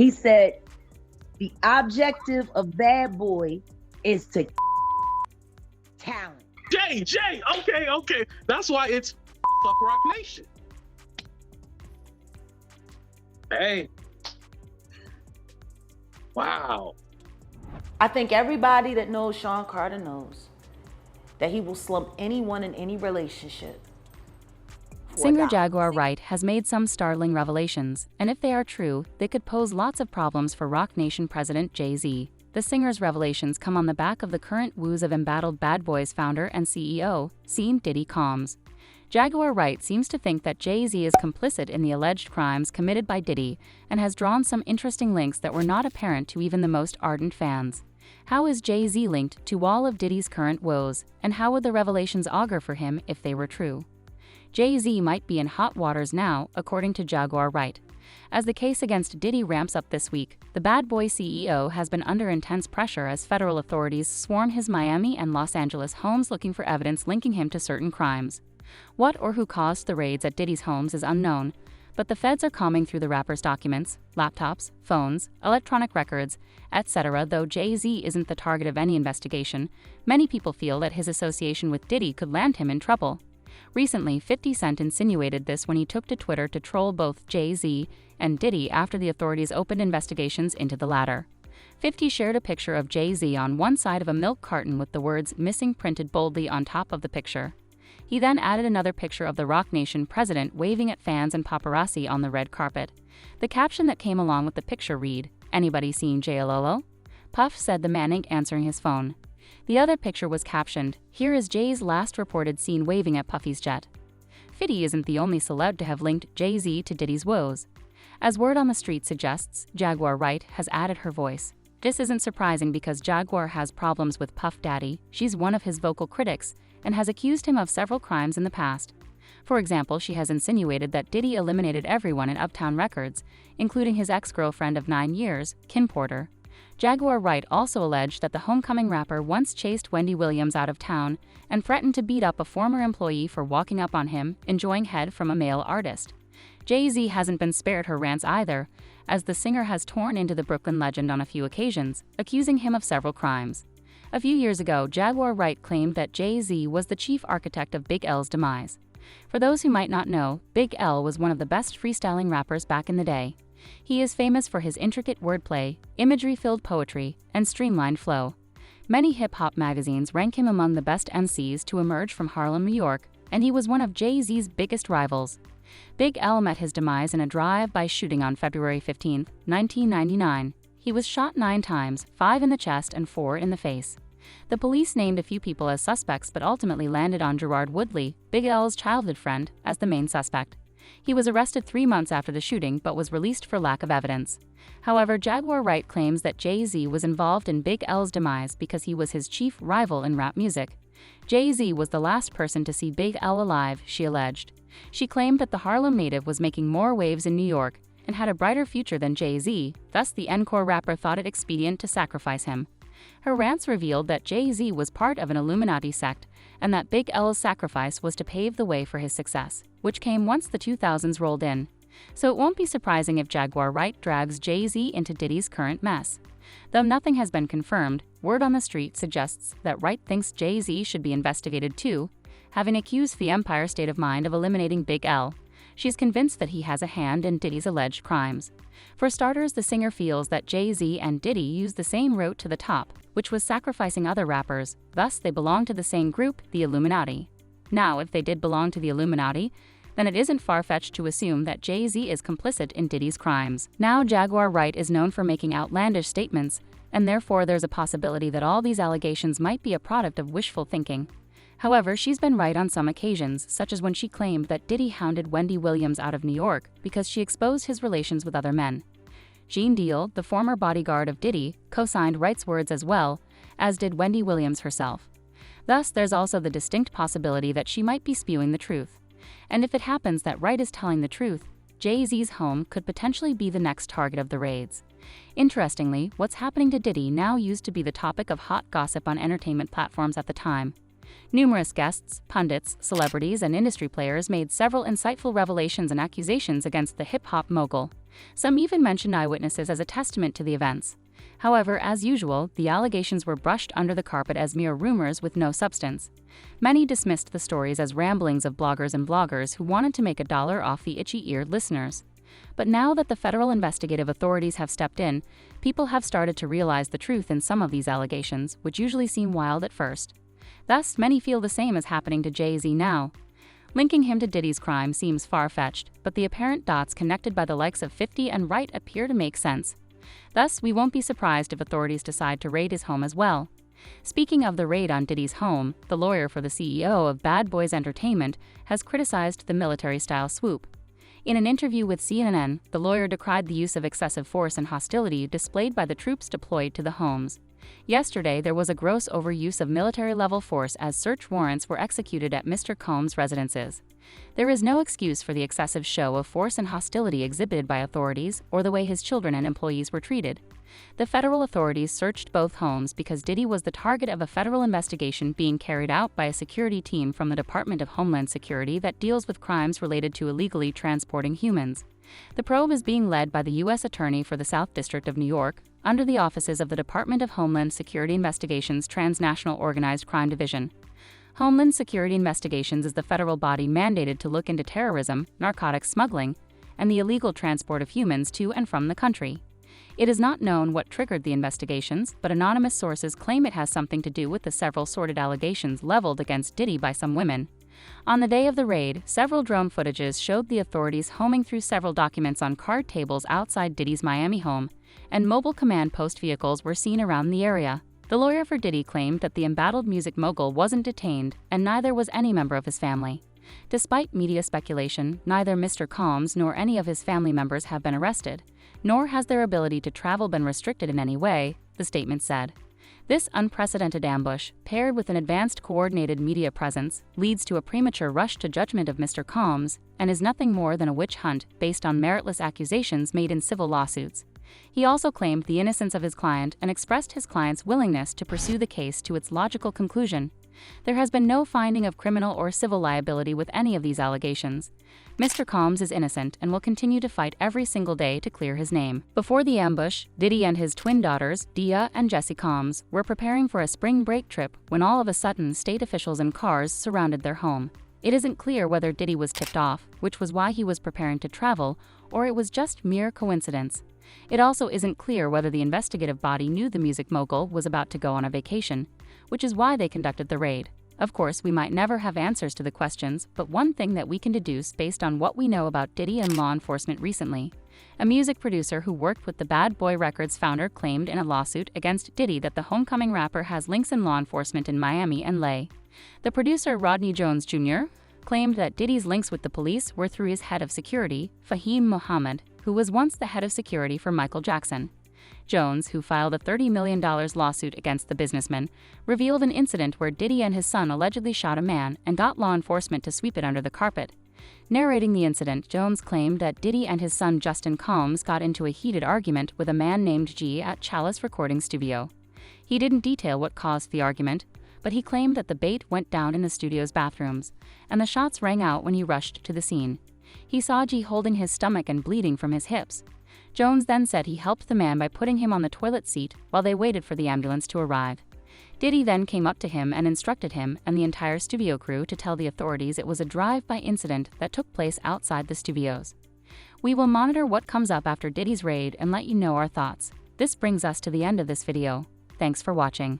He said the objective of Bad Boy is to talent. Jay, okay. That's why it's fuck Rock Nation. Hey. Wow. I think everybody that knows Sean Carter knows that he will slump anyone in any relationship. Singer Jaguar Wright has made some startling revelations, and if they are true, they could pose lots of problems for Roc Nation president JayZ. The singer's revelations come on the back of the current woes of embattled Bad Boys founder and CEO, Diddy Combs. Jaguar Wright seems to think that JayZ is complicit in the alleged crimes committed by Diddy and has drawn some interesting links that were not apparent to even the most ardent fans. How is JayZ linked to all of Diddy's current woes, and how would the revelations augur for him if they were true? JayZ might be in hot waters now, according to Jaguar Wright. As the case against Diddy ramps up this week, the Bad Boy CEO has been under intense pressure as federal authorities swarm his Miami and Los Angeles homes looking for evidence linking him to certain crimes. What or who caused the raids at Diddy's homes is unknown, but the feds are combing through the rapper's documents, laptops, phones, electronic records, etc. Though JayZ isn't the target of any investigation, many people feel that his association with Diddy could land him in trouble. Recently, 50 Cent insinuated this when he took to Twitter to troll both JayZ and Diddy after the authorities opened investigations into the latter. 50 shared a picture of JayZ on one side of a milk carton with the words "missing" printed boldly on top of the picture. He then added another picture of the Roc Nation president waving at fans and paparazzi on the red carpet. The caption that came along with the picture read, "Anybody seen JLolo?" Puff said the man answering his phone. The other picture was captioned, "Here is Jay's last reported seen waving at Puffy's jet." 50 isn't the only celeb to have linked JayZ to Diddy's woes. As word on the street suggests, Jaguar Wright has added her voice. This isn't surprising because Jaguar has problems with Puff Daddy. She's one of his vocal critics and has accused him of several crimes in the past. For example, she has insinuated that Diddy eliminated everyone in Uptown Records, including his ex-girlfriend of 9 years, Kim Porter. Jaguar Wright also alleged that the homecoming rapper once chased Wendy Williams out of town and threatened to beat up a former employee for walking up on him, enjoying head from a male artist. JayZ hasn't been spared her rants either, as the singer has torn into the Brooklyn legend on a few occasions, accusing him of several crimes. A few years ago, Jaguar Wright claimed that JayZ was the chief architect of Big L's demise. For those who might not know, Big L was one of the best freestyling rappers back in the day. He is famous for his intricate wordplay, imagery-filled poetry, and streamlined flow. Many hip-hop magazines rank him among the best MCs to emerge from Harlem, New York, and he was one of JayZ's biggest rivals. Big L met his demise in a drive-by shooting on February 15, 1999. He was shot 9 times, 5 in the chest and 4 in the face. The police named a few people as suspects but ultimately landed on Gerard Woodley, Big L's childhood friend, as the main suspect. He was arrested 3 months after the shooting but was released for lack of evidence. However, Jaguar Wright claims that JayZ was involved in Big L's demise because he was his chief rival in rap music. JayZ was the last person to see Big L alive, she alleged. She claimed that the Harlem native was making more waves in New York and had a brighter future than JayZ, thus the encore rapper thought it expedient to sacrifice him. Her rants revealed that JayZ was part of an Illuminati sect and that Big L's sacrifice was to pave the way for his success, which came once the 2000s rolled in. So it won't be surprising if Jaguar Wright drags JayZ into Diddy's current mess. Though nothing has been confirmed, word on the street suggests that Wright thinks JayZ should be investigated too, having accused the Empire State of Mind of eliminating Big L. She's convinced that he has a hand in Diddy's alleged crimes. For starters, the singer feels that JayZ and Diddy used the same route to the top, which was sacrificing other rappers, thus they belong to the same group, the Illuminati. Now, if they did belong to the Illuminati, then it isn't far-fetched to assume that JayZ is complicit in Diddy's crimes. Now, Jaguar Wright is known for making outlandish statements, and therefore there's a possibility that all these allegations might be a product of wishful thinking. However, she's been right on some occasions, such as when she claimed that Diddy hounded Wendy Williams out of New York because she exposed his relations with other men. Gene Deal, the former bodyguard of Diddy, co-signed Wright's words as well, as did Wendy Williams herself. Thus, there's also the distinct possibility that she might be spewing the truth. And if it happens that Wright is telling the truth, JayZ's home could potentially be the next target of the raids. Interestingly, what's happening to Diddy now used to be the topic of hot gossip on entertainment platforms at the time. Numerous guests, pundits, celebrities, and industry players made several insightful revelations and accusations against the hip-hop mogul. Some even mentioned eyewitnesses as a testament to the events. However, as usual, the allegations were brushed under the carpet as mere rumors with no substance. Many dismissed the stories as ramblings of bloggers and bloggers who wanted to make a dollar off the itchy-eared listeners. But now that the federal investigative authorities have stepped in, people have started to realize the truth in some of these allegations, which usually seem wild at first. Thus, many feel the same is happening to JayZ now. Linking him to Diddy's crime seems far-fetched, but the apparent dots connected by the likes of 50 and Wright appear to make sense. Thus, we won't be surprised if authorities decide to raid his home as well. Speaking of the raid on Diddy's home, the lawyer for the CEO of Bad Boys Entertainment has criticized the military-style swoop. In an interview with CNN, the lawyer decried the use of excessive force and hostility displayed by the troops deployed to the homes. Yesterday, there was a gross overuse of military-level force as search warrants were executed at Mr. Combs' residences. There is no excuse for the excessive show of force and hostility exhibited by authorities or the way his children and employees were treated. The federal authorities searched both homes because Diddy was the target of a federal investigation being carried out by a security team from the Department of Homeland Security that deals with crimes related to illegally transporting humans. The probe is being led by the U.S. Attorney for the South District of New York, under the offices of the Department of Homeland Security Investigations Transnational Organized Crime Division. Homeland Security Investigations is the federal body mandated to look into terrorism, narcotics smuggling, and the illegal transport of humans to and from the country. It is not known what triggered the investigations, but anonymous sources claim it has something to do with the several sordid allegations leveled against Diddy by some women. On the day of the raid, several drone footages showed the authorities homing through several documents on card tables outside Diddy's Miami home, and mobile command post vehicles were seen around the area. The lawyer for Diddy claimed that the embattled music mogul wasn't detained, and neither was any member of his family. Despite media speculation, neither Mr. Combs nor any of his family members have been arrested, nor has their ability to travel been restricted in any way, the statement said. This unprecedented ambush, paired with an advanced coordinated media presence, leads to a premature rush to judgment of Mr. Combs and is nothing more than a witch hunt based on meritless accusations made in civil lawsuits. He also claimed the innocence of his client and expressed his client's willingness to pursue the case to its logical conclusion. There has been no finding of criminal or civil liability with any of these allegations. Mr. Combs is innocent and will continue to fight every single day to clear his name. Before the ambush, Diddy and his twin daughters, Dia and Jessie Combs, were preparing for a spring break trip when all of a sudden state officials and cars surrounded their home. It isn't clear whether Diddy was tipped off, which was why he was preparing to travel, or it was just mere coincidence. It also isn't clear whether the investigative body knew the music mogul was about to go on a vacation, which is why they conducted the raid. Of course, we might never have answers to the questions, but one thing that we can deduce based on what we know about Diddy and law enforcement recently. A music producer who worked with the Bad Boy Records founder claimed in a lawsuit against Diddy that the homecoming rapper has links in law enforcement in Miami and LA. The producer Rodney Jones Jr. claimed that Diddy's links with the police were through his head of security, Fahim Muhammad, who was once the head of security for Michael Jackson. Jones, who filed a $30 million lawsuit against the businessman, revealed an incident where Diddy and his son allegedly shot a man and got law enforcement to sweep it under the carpet. Narrating the incident, Jones claimed that Diddy and his son Justin Combs got into a heated argument with a man named G at Chalice Recording Studio. He didn't detail what caused the argument, but he claimed that the bait went down in the studio's bathrooms, and the shots rang out when he rushed to the scene. He saw G holding his stomach and bleeding from his hips. Jones then said he helped the man by putting him on the toilet seat while they waited for the ambulance to arrive. Diddy then came up to him and instructed him and the entire studio crew to tell the authorities it was a drive-by incident that took place outside the studios. We will monitor what comes up after Diddy's raid and let you know our thoughts. This brings us to the end of this video. Thanks for watching.